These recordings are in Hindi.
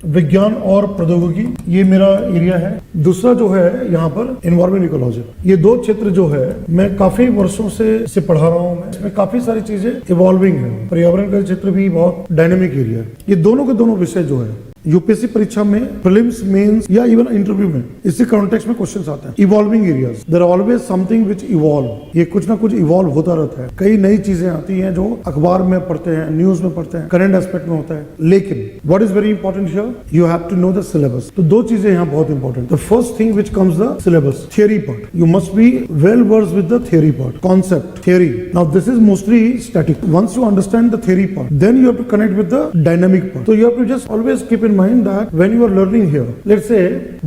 विज्ञान और प्रौद्योगिकी, ये मेरा एरिया है। दूसरा जो है यहाँ पर एनवायरमेंट इकोलॉजी, ये दो क्षेत्र जो है मैं काफी वर्षों से इसे पढ़ा रहा हूँ। मैं इसमें काफी सारी चीजें इवॉल्विंग है। पर्यावरण का क्षेत्र भी बहुत डायनेमिक एरिया है। ये दोनों के दोनों विषय जो है यूपीएससी परीक्षा में प्रीलिम्स, मेंस या इवन इंटरव्यू में इसी कॉन्टेक्स्ट में क्वेश्चंस आते हैं। Evolving areas, there are always something which evolve, ये कुछ ना कुछ इवॉल्व होता रहता है। कई नई चीजें आती हैं जो अखबार में पढ़ते हैं, न्यूज में पढ़ते हैं, करंट एस्पेक्ट में होता है। लेकिन what is very important here, you have to know the syllabus. तो दो चीजें यहाँ बहुत important. The first thing which comes the syllabus, theory part. You must be well versed with the theory part, concept, theory. Now this is mostly static. Once you understand the theory part, then you have to connect with the dynamic part. तो you have to just always keep in mind that when you are learning here, let's say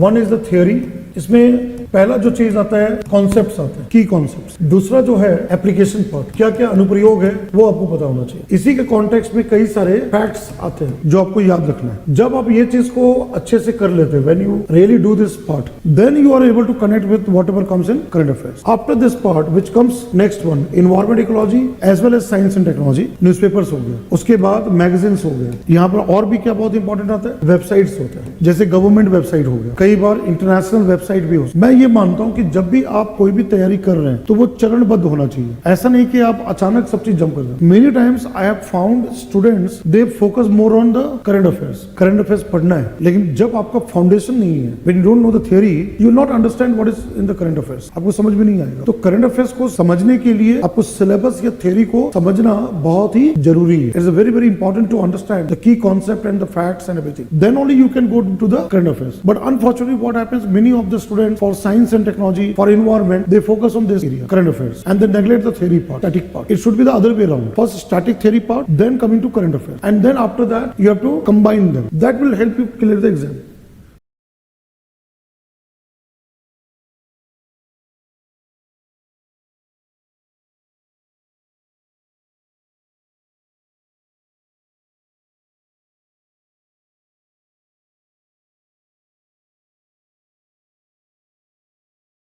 one is the theory, इसमें पहला जो चीज आता है कॉन्सेप्ट्स आते हैं, की कॉन्सेप्ट्स। दूसरा जो है एप्लीकेशन पार्ट, क्या क्या अनुप्रयोग है वो आपको पता होना चाहिए। इसी के कॉन्टेक्स्ट में कई सारे फैक्ट्स आते हैं जो आपको याद रखना है। जब आप ये चीज को अच्छे से कर लेते हैं, when you really do this part, then you are able to connect with whatever comes in current affairs. After this part which comes next one, environment ecology as well as science and technology, newspapers हो गए, उसके बाद मैगजीन्स हो गए। यहाँ पर और भी क्या बहुत इंपॉर्टेंट आता है, वेबसाइट्स होते हैं, जैसे गवर्नमेंट वेबसाइट हो गया, कई बार इंटरनेशनल वेबसाइट भी हो। मैं ये मानता हूँ कि जब भी आप कोई भी तैयारी कर रहे हैं तो वो चरणबद्ध होना चाहिए। ऐसा नहीं कि आप अचानक सब चीज जंप कर दें। Many times I have found students they focus more on the current affairs. Current affairs पढ़ना है, लेकिन जब आपका फाउंडेशन नहीं है, when you don't know the theory, you will not understand what is in the current affairs, आपको समझ में नहीं आएगा। तो करंट अफेयर्स को समझने के लिए आपको सिलेबस या थ्योरी को समझना बहुत ही जरूरी है। It's very very important to understand the key concept and the facts and everything, then only you can go to the current affairs. But unfortunately what happens, many of the students for science and technology, for environment, they focus on this area, current affairs, and they neglect the theory part, static part. It should be the other way around. First static theory part, then coming to current affairs, and then after that you have to combine them. That will help you clear the exam.